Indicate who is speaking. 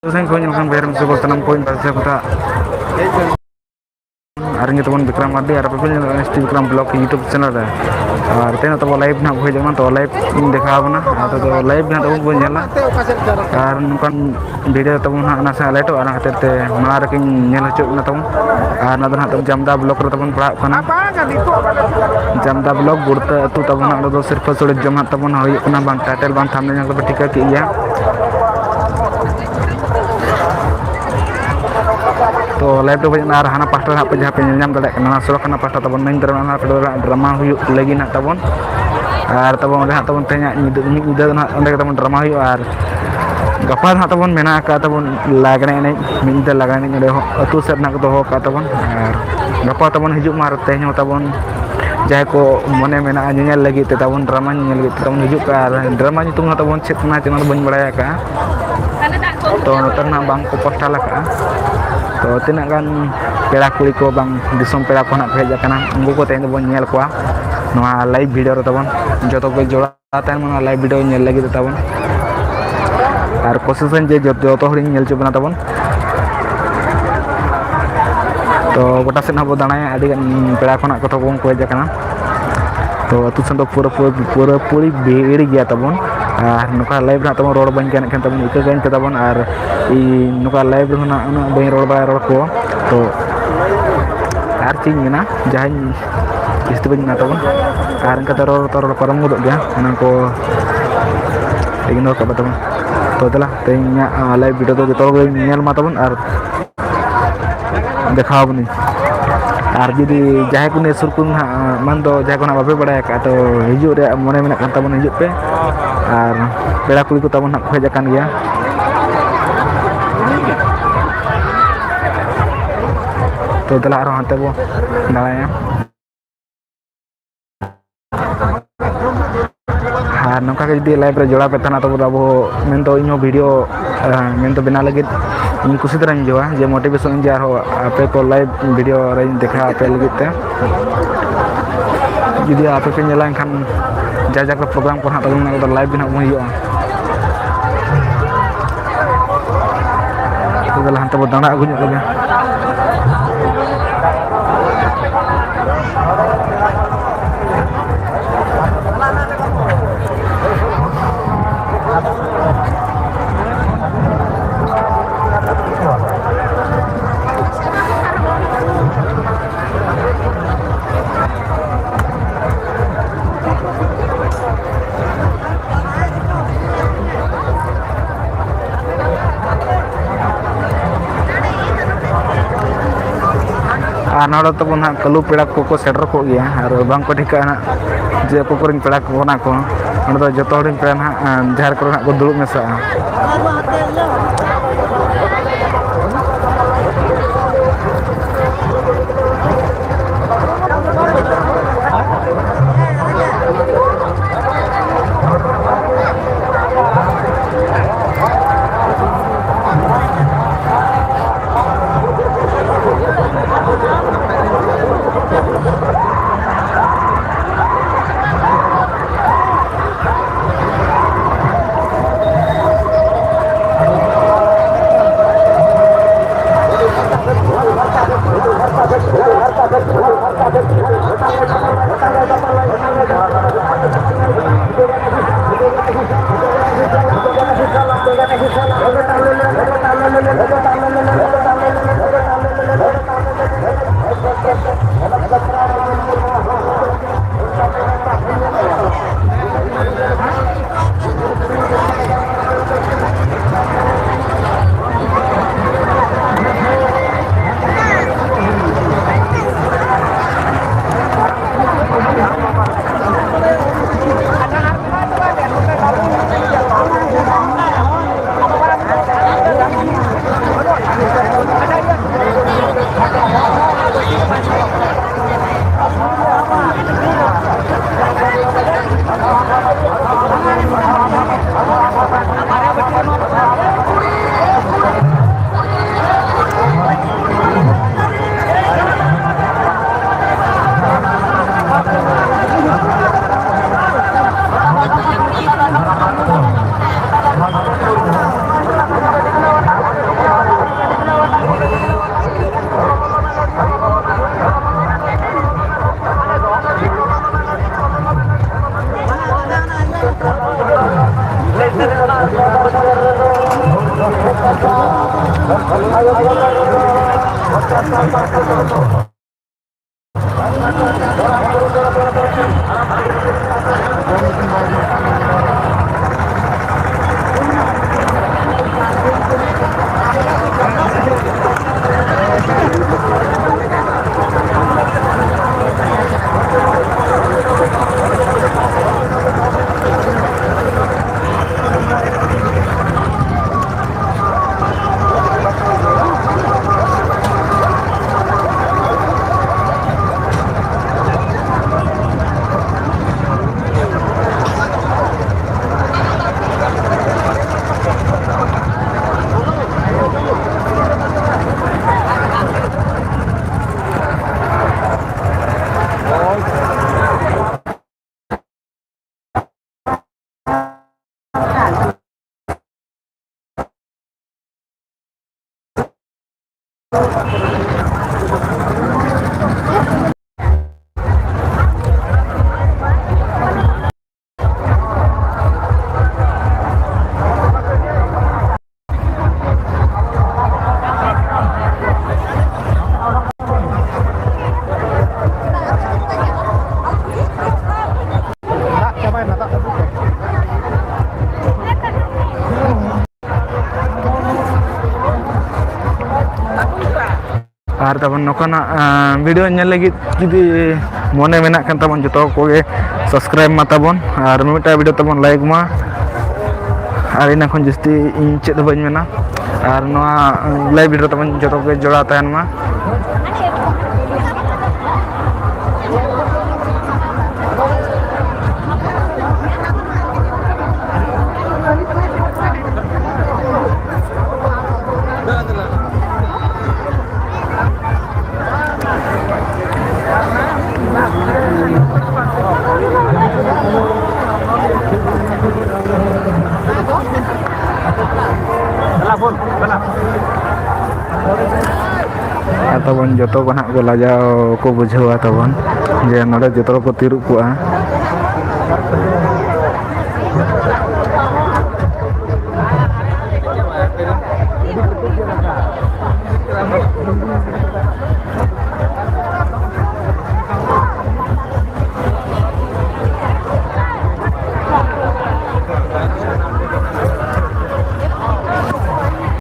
Speaker 1: Saya ko yung bayram sa tanam ko yung sa kota aring teman Bikram Adi ar people ST Bikram blog YouTube channel re ar tena to live na bhoi jama to live dekha bana to live na to bon nyala ar nukan video to na ana sa leto ana khatir te mar kin nyel hochuk na to ar na to jamda blog re to bon pahak kana jamda blog burta tu to na do sirf sore jama to bon hoy kana bang title bang thumbnail ko tika ki ya तो live तो ना हाना pasta ना पे जहाँ पे नाम दड़े ना सड़क ना पास्टा तबन नहीं दरना ना ड्रामा हुई लगी ना तबन और तबन रे तबन तेना निद ना अंदर तबन ड्रामा हुई और गपा ना तबन मेना का तबन लागने नहीं मिद लगाने ने अतु सेट ना दो का तबन और गपा तबन हिजुक मार तेनो तबन जाय को मने मेना नेल लगी ते तबन ड्रामा नेल लगी तबन हिजुक का ड्रामा तुम ना तबन चेतना चैनल बन बड़ाया का तो नतना बांग को पास्टा लगा तो tina kan pera kuri ko bang disom pera ko na pheja kana ungu ko tein bon nyel ko noa live video ro tabon joto ko jola tan mana live video nyel lagi tabon ar kosisan je joto hori nyel chubna tabon to gota sen habo danaya adi kan pera ko na ko tabon ko ja kana to atu sen do pura puri beeri gya tabon ar nuka live na tabon rod ban kan tabon ika kan tabon ar i nuka live na una ban rod ko तो are चीज में ना जहाँ इस बन ना तब are इनका तरह परम गुड गया उन्हें को इग्नोर कर तब तो चला तेना लाइव वीडियो तो जतो नेल मा तबन आर देखाव बनी आर जुदी जहाँ को ने सुर को मन दो जहाँ को ना बाबे बड़ा का तो हिजु रे मने में ना तबन हिजु पे आर पेड़ा कुड़ी को तबन ना खोज कान गया तो तला आरो हाते बो दालाया हाँ नौका के जुदी लाइव रे जोड़ा पे तना तो अब मेन तो इनो वीडियो मेन तो बना लगे इन कुछ तरह जोआ जे मोटिवेशन जे आरो आपे को लाइव वीडियो रे देखा आपे लगे ते जुदी आपे पे नेला खान जा जा प्रोग्राम को हां तो लाइव बिना हुआ तो तला हाते बो दाना अगु लगे नाड़ तब ना कलू पेड़ा को सेटर को गया और बांग को ठिका ना जे कोरिन पेड़ा को ना को जो पेड़ा ना जहाँ को को दुड़ुब मेसा ᱟᱨ ᱛᱟᱵᱚᱱ ᱱᱚᱝᱠᱟᱱᱟᱜ ᱵᱷᱤᱰᱤᱭᱳ ᱧᱮᱞ ᱞᱟᱹᱜᱤᱫ ᱡᱩᱫᱤ ᱢᱚᱱᱮ ᱢᱮᱱᱟᱜ ᱠᱟᱱ ᱛᱟᱵᱚᱱ ᱡᱚᱛᱚ ᱠᱚᱜᱮ ᱥᱟᱵᱥᱠᱨᱟᱭᱤᱵ ᱢᱟ ᱛᱟᱵᱚᱱ ᱟᱨ ᱢᱤᱫᱴᱟᱝ ᱵᱷᱤᱰᱤᱭᱳ ᱛᱟᱵᱚᱱ ᱞᱟᱭᱤᱠ ᱢᱟ ᱟᱨ ᱤᱱᱟᱹ ᱠᱷᱚᱱ ᱡᱟᱹᱥᱛᱤ ᱤᱧ ᱪᱮᱫ ᱦᱚᱸ ᱵᱟᱹᱧ ᱢᱮᱱᱟ ᱟᱨ ᱱᱚᱣᱟ ᱞᱟᱭᱤভ ᱵᱷᱤᱰᱤᱭᱳ ᱛᱟᱵᱚᱱ ᱡᱚᱛᱚ ᱜᱮ ᱡᱚᱲᱟᱣ ᱛᱟᱦᱮᱱ ᱢᱟ ᱛᱟᱵᱚᱱ ᱡᱚᱛᱚ ᱠᱚ ᱱᱟᱦᱟᱜ ᱠᱚ ᱞᱟᱡᱟᱣ ᱠᱚ ᱵᱩᱡᱷᱟᱹᱣᱟ ᱛᱟᱵᱚᱱ ᱡᱮ ᱱᱚᱰᱮ ᱡᱚᱛᱚ ᱠᱚ ᱛᱤᱨᱩᱵ ᱠᱚᱜᱼᱟ